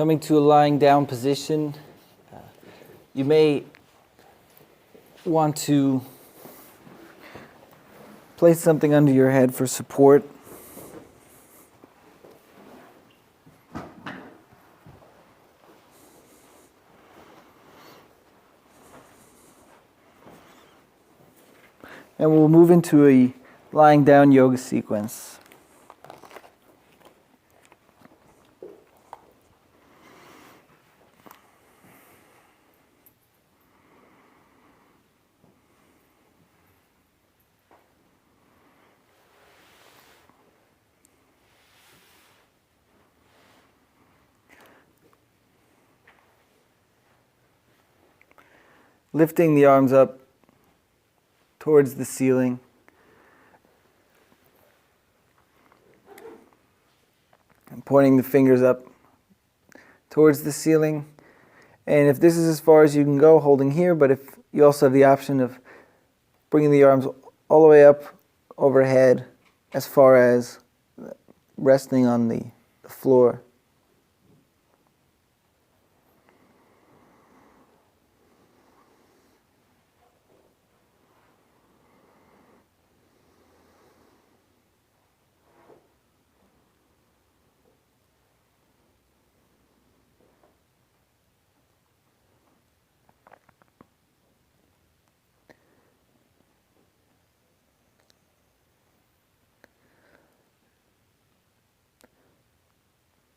Coming to a lying down position, you may want to place something under your head for support. And we'll move into a lying down yoga sequence. Lifting the arms up towards the ceiling. And pointing the fingers up towards the ceiling. And if this is as far as you can go, holding here, but if you also have the option of bringing the arms all the way up overhead as far as resting on the floor.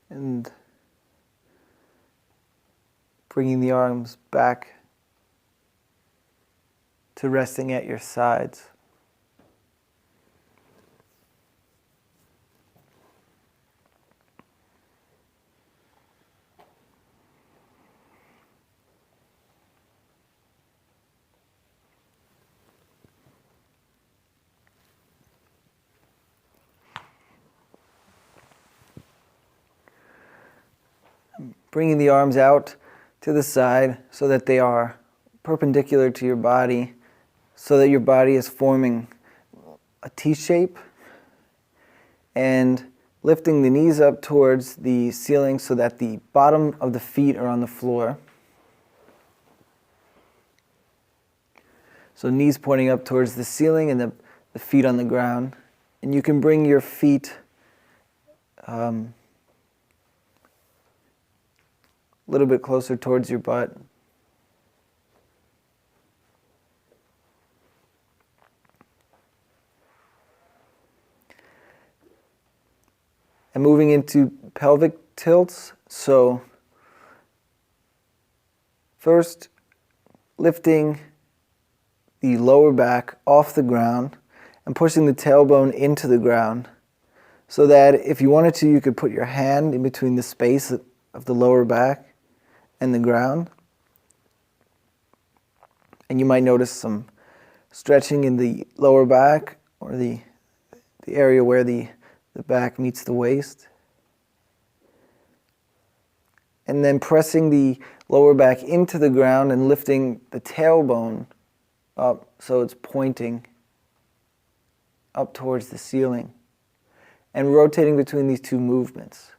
And bringing the arms back to resting at your sides. Bringing the arms out to the side so that they are perpendicular to your body, so that your body is forming a T shape, and lifting the knees up towards the ceiling so that the bottom of the feet are on the floor. So knees pointing up towards the ceiling and the feet on the ground. And you can bring your feet a little bit closer towards your butt. And moving into pelvic tilts. So first, lifting the lower back off the ground and pushing the tailbone into the ground, so that if you wanted to, you could put your hand in between the space of the lower back and the ground. And you might notice some stretching in the lower back, or the area where the back meets the waist. And then pressing the lower back into the ground and lifting the tailbone up so it's pointing up towards the ceiling. And rotating between these two movements.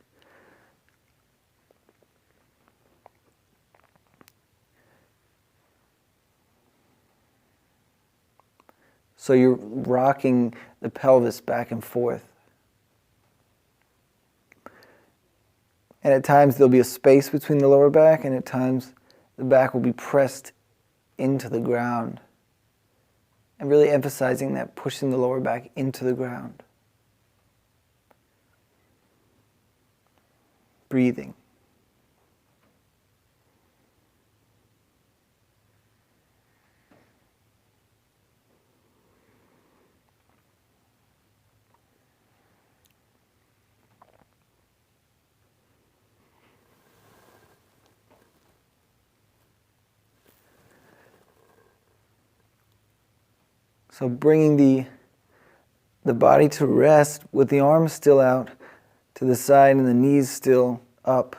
So you're rocking the pelvis back and forth. And at times there'll be a space between the lower back, and at times the back will be pressed into the ground. And really emphasizing that, pushing the lower back into the ground. Breathing. So bringing the body to rest with the arms still out to the side and the knees still up.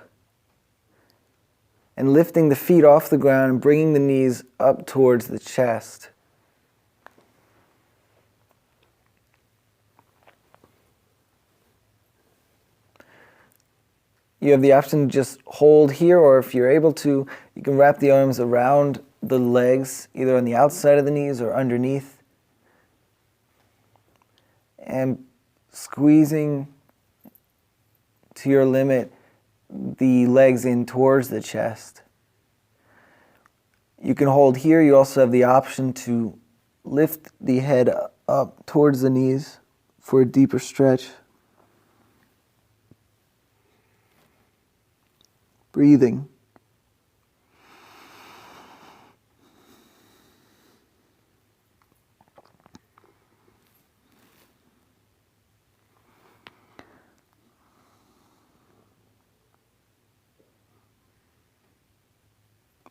And lifting the feet off the ground and bringing the knees up towards the chest. you have the option to just hold here, or if you're able to, you can wrap the arms around the legs, either on the outside of the knees or underneath, and squeezing to your limit the legs in towards the chest. You can hold here. You also have the option to lift the head up towards the knees for a deeper stretch. Breathing.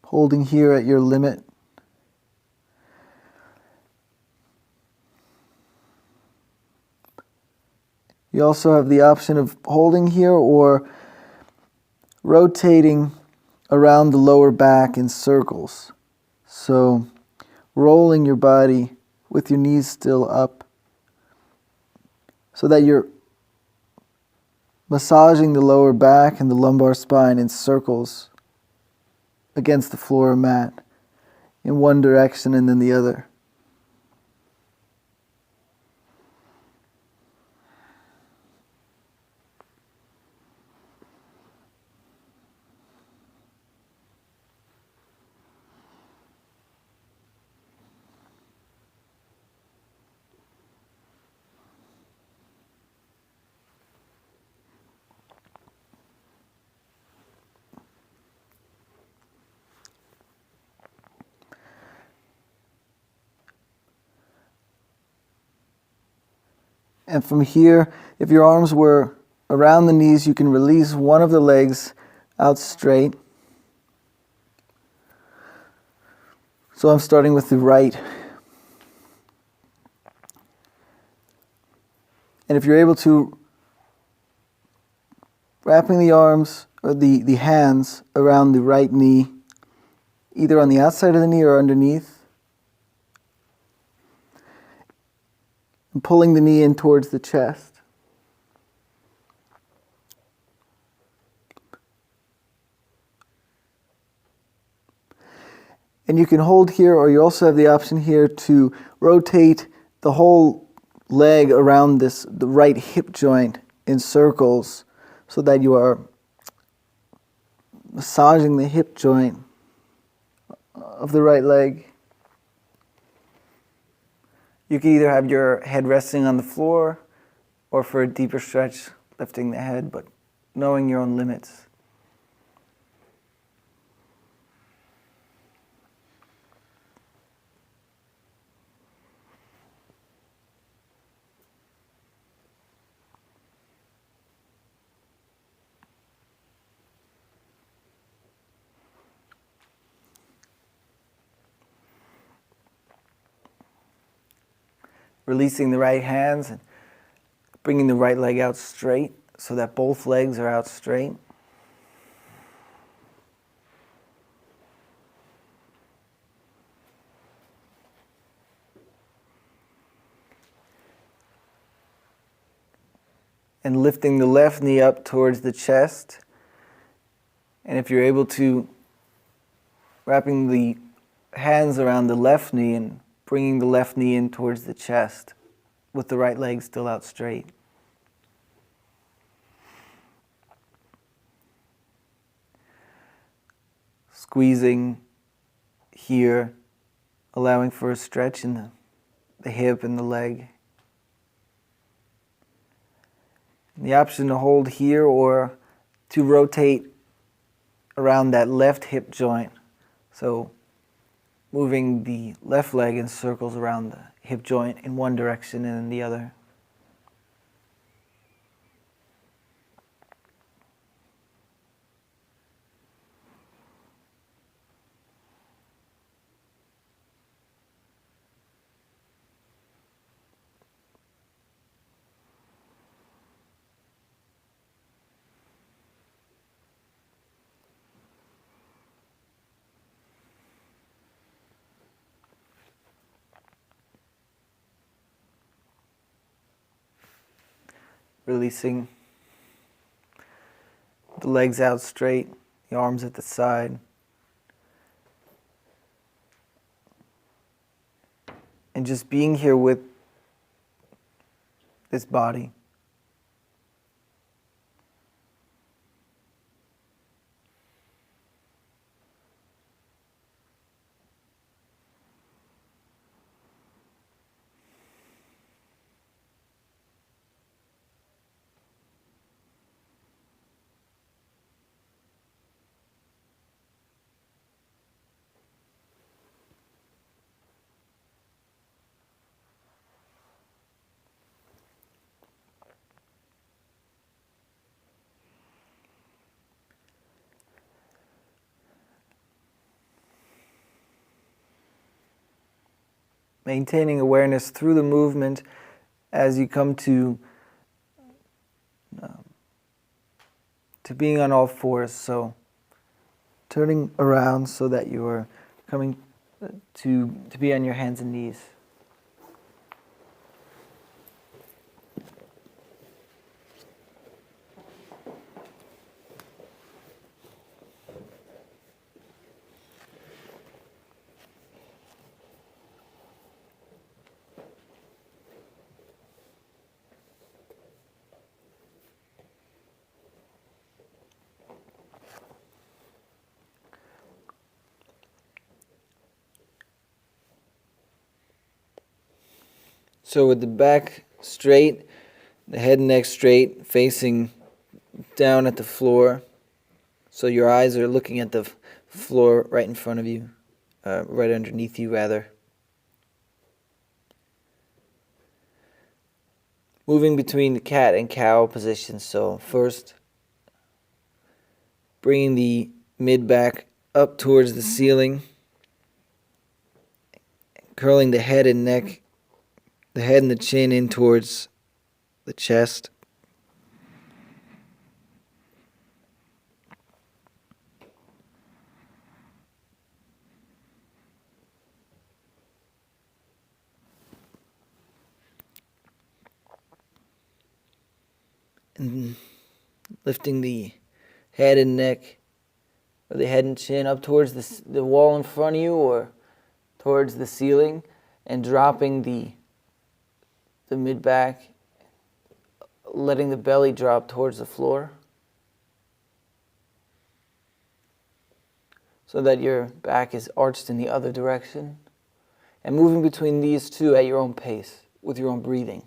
Holding here at your limit. You also have the option of holding here or rotating around the lower back in circles. So rolling your body with your knees still up so that you're massaging the lower back and the lumbar spine in circles against the floor mat in one direction and then the other. And from here, if your arms were around the knees, you can release one of the legs out straight. So I'm starting with the right. And if you're able to, wrapping the arms or the hands around the right knee, either on the outside of the knee or underneath, and pulling the knee in towards the chest. And you can hold here, or you also have the option here to rotate the whole leg around the right hip joint in circles so that you are massaging the hip joint of the right leg. You can either have your head resting on the floor or for a deeper stretch, lifting the head, but knowing your own limits. Releasing the right hands and bringing the right leg out straight so that both legs are out straight. And lifting the left knee up towards the chest. And if you're able to, wrapping the hands around the left knee and bringing the left knee in towards the chest with the right leg still out straight. Squeezing here, allowing for a stretch in the hip and the leg. The option to hold here or to rotate around that left hip joint. So moving the left leg in circles around the hip joint in one direction and in the other. Releasing the legs out straight, the arms at the side. And just being here with this body. Maintaining awareness through the movement as you come to being on all fours. So turning around so that you are coming to be on your hands and knees. So with the back straight, the head and neck straight, facing down at the floor. So your eyes are looking at the floor right in front of you, right underneath you rather. Moving between the cat and cow positions. So first, bringing the mid-back up towards the ceiling, curling the head and neck, the head and the chin in towards the chest. And lifting the head and neck, or the head and chin up towards the wall in front of you or towards the ceiling, and dropping the mid-back, letting the belly drop towards the floor so that your back is arched in the other direction, and moving between these two at your own pace with your own breathing.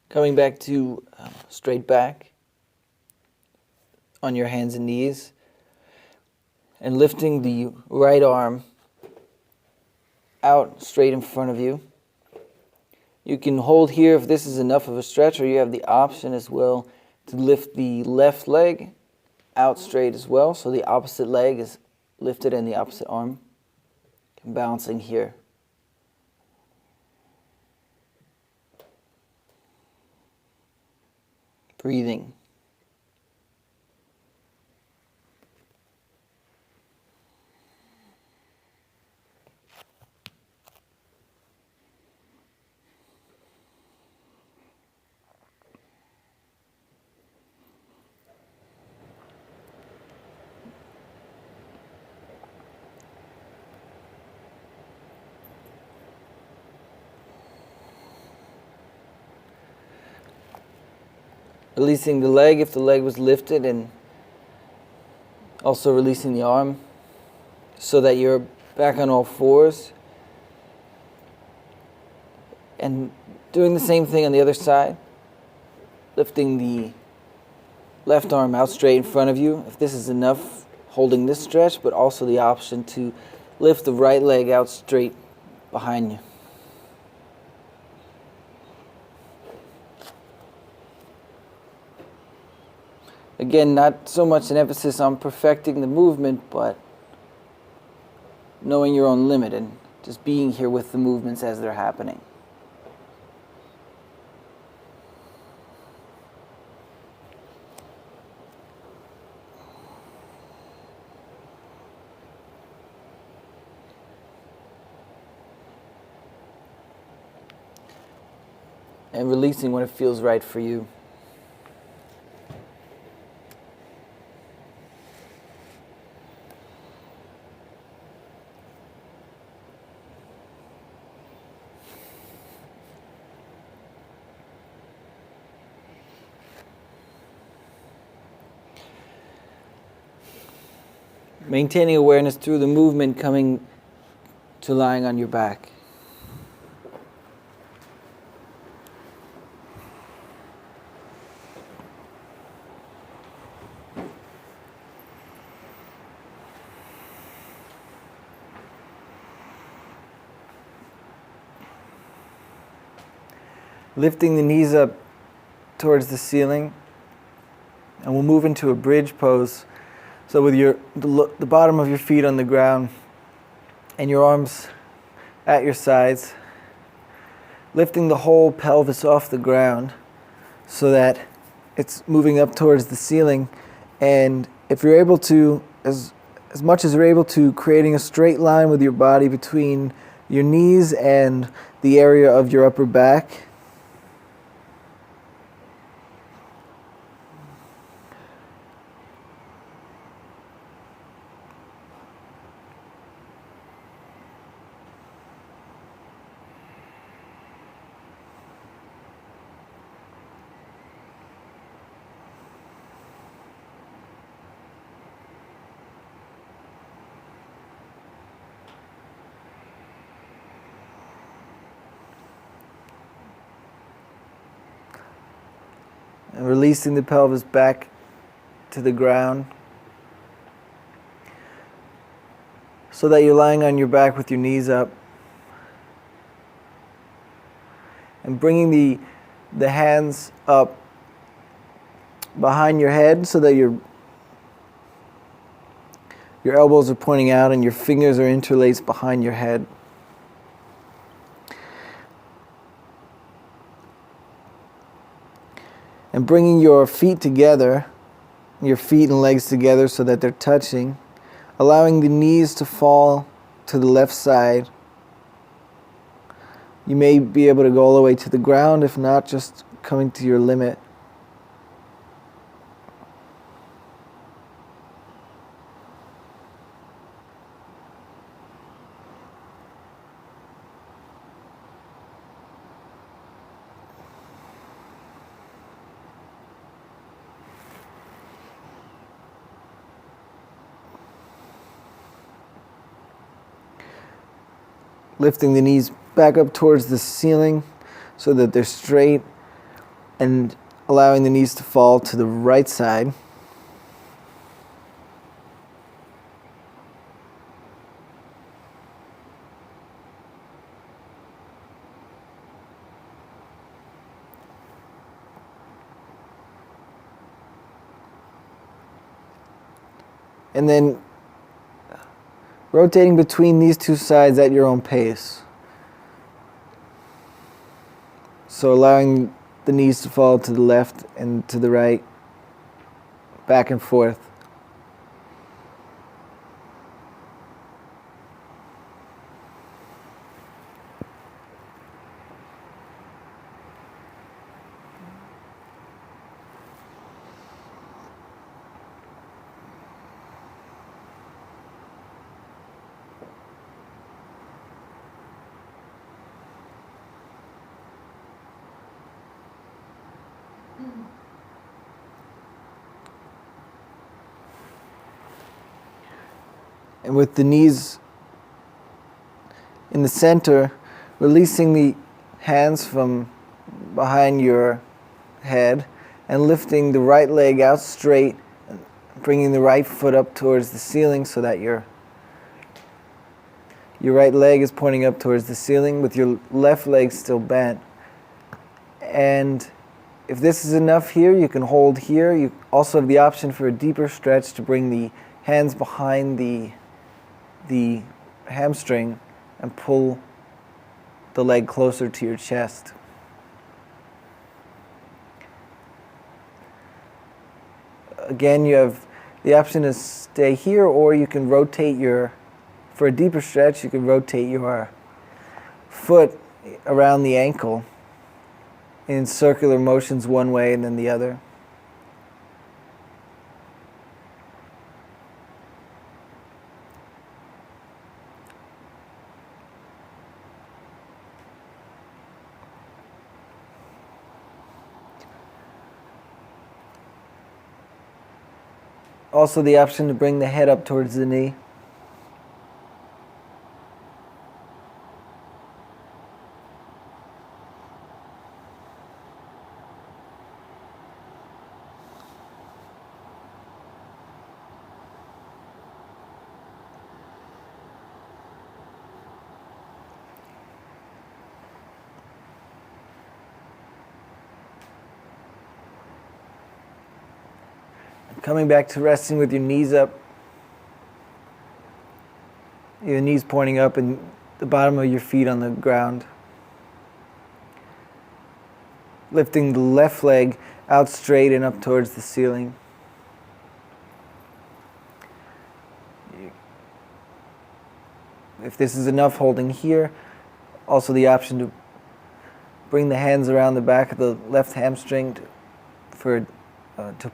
Coming back to straight back on your hands and knees, and lifting the right arm out straight in front of you. You can hold here if this is enough of a stretch, or you have the option as well to lift the left leg out straight as well, so the opposite leg is lifted and the opposite arm. Balancing here. Breathing. Releasing the leg if the leg was lifted, and also releasing the arm so that you're back on all fours. And doing the same thing on the other side. Lifting the left arm out straight in front of you, if this is enough, holding this stretch, but also the option to lift the right leg out straight behind you. Again, not so much an emphasis on perfecting the movement, but knowing your own limit and just being here with the movements as they're happening. And releasing when it feels right for you. Maintaining awareness through the movement, coming to lying on your back. Lifting the knees up towards the ceiling, and we'll move into a bridge pose. So with the bottom of your feet on the ground and your arms at your sides, lifting the whole pelvis off the ground so that it's moving up towards the ceiling. And if you're able to, as much as you're able to, creating a straight line with your body between your knees and the area of your upper back. And releasing the pelvis back to the ground so that you're lying on your back with your knees up. And bringing the hands up behind your head so that your elbows are pointing out and your fingers are interlaced behind your head. And bringing your feet together, your feet and legs together so that they're touching, allowing the knees to fall to the left side. You may be able to go all the way to the ground, if not, just coming to your limit. Lifting the knees back up towards the ceiling so that they're straight and allowing the knees to fall to the right side. And then rotating between these two sides at your own pace. So allowing the knees to fall to the left and to the right, back and forth. And with the knees in the center, releasing the hands from behind your head and lifting the right leg out straight, bringing the right foot up towards the ceiling so that your right leg is pointing up towards the ceiling with your left leg still bent. And If this is enough here, you can hold here. You also have the option for a deeper stretch to bring the hands behind the hamstring and pull the leg closer to your chest. Again, you have the option to stay here, or you can rotate for a deeper stretch, you can rotate your foot around the ankle in circular motions one way and then the other. Also the option to bring the head up towards the knee. Coming back to resting with your knees up, your knees pointing up and the bottom of your feet on the ground. Lifting the left leg out straight and up towards the ceiling. If this is enough, holding here. Also the option to bring the hands around the back of the left hamstring to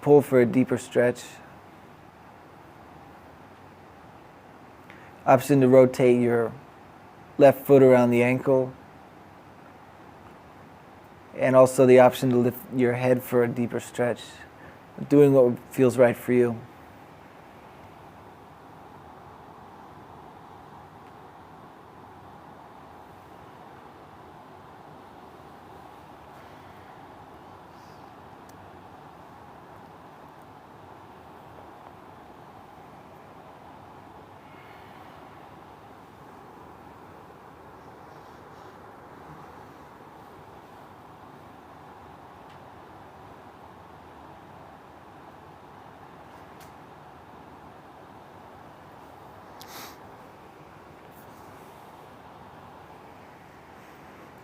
pull for a deeper stretch. Option to rotate your left foot around the ankle. And also the option to lift your head for a deeper stretch. Doing what feels right for you.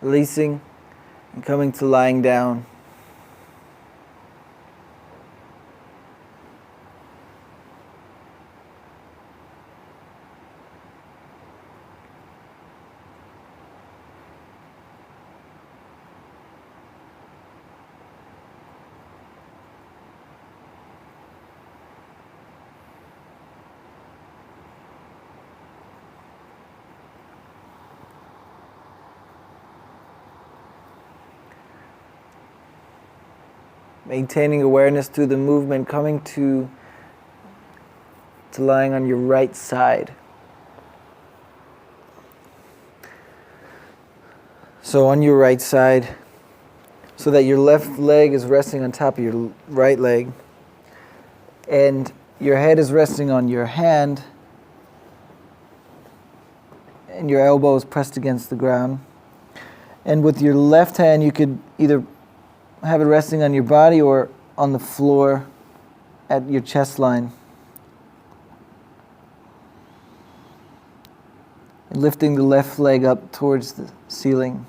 Releasing and coming to lying down. Maintaining awareness through the movement, coming to lying on your right side. So on your right side, so that your left leg is resting on top of your right leg, and your head is resting on your hand, and your elbow is pressed against the ground. And with your left hand, you could either have it resting on your body or on the floor at your chest line. And lifting the left leg up towards the ceiling.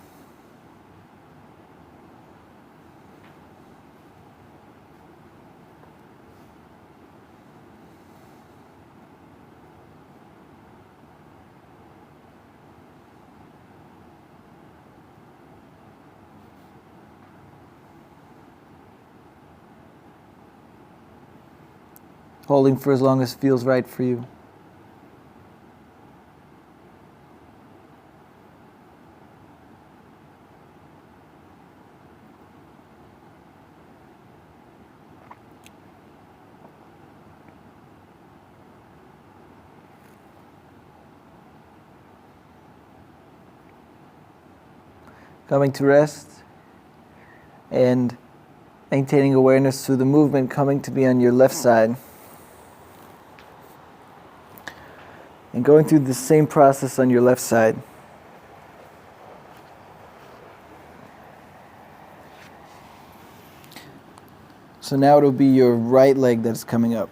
Holding for as long as feels right for you. Coming to rest and maintaining awareness through the movement, coming to be on your left side. And going through the same process on your left side. So now it'll be your right leg that's coming up.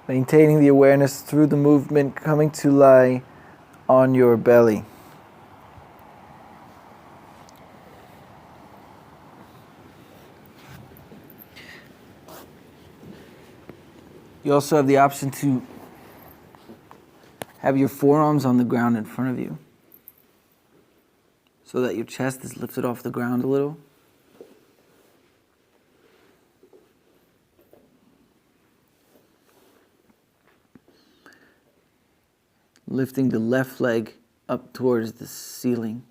Maintaining the awareness through the movement, coming to lie on your belly. You also have the option to have your forearms on the ground in front of you so that your chest is lifted off the ground a little. Lifting the left leg up towards the ceiling.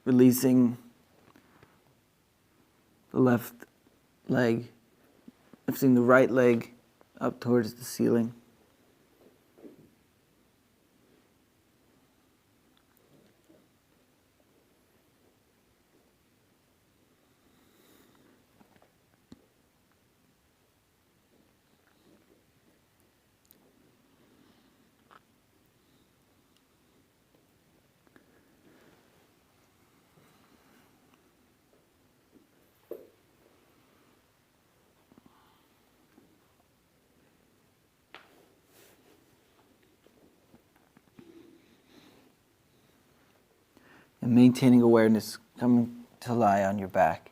Releasing the left leg, lifting the right leg up towards the ceiling. And maintaining awareness, coming to lie on your back.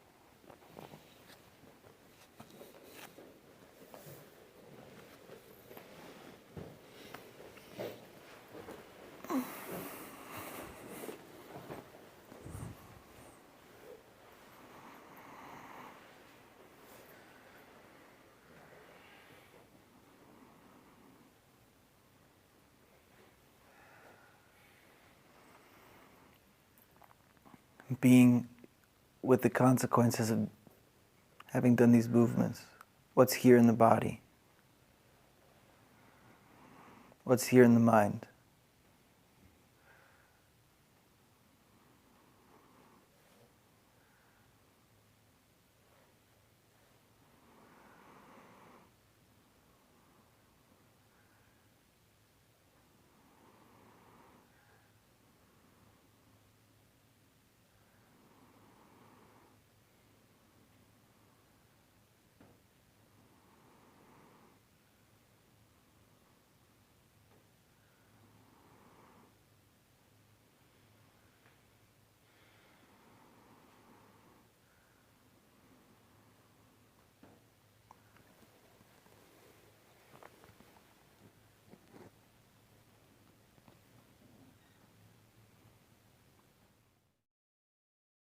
Being with the consequences of having done these movements. What's here in the body? What's here in the mind?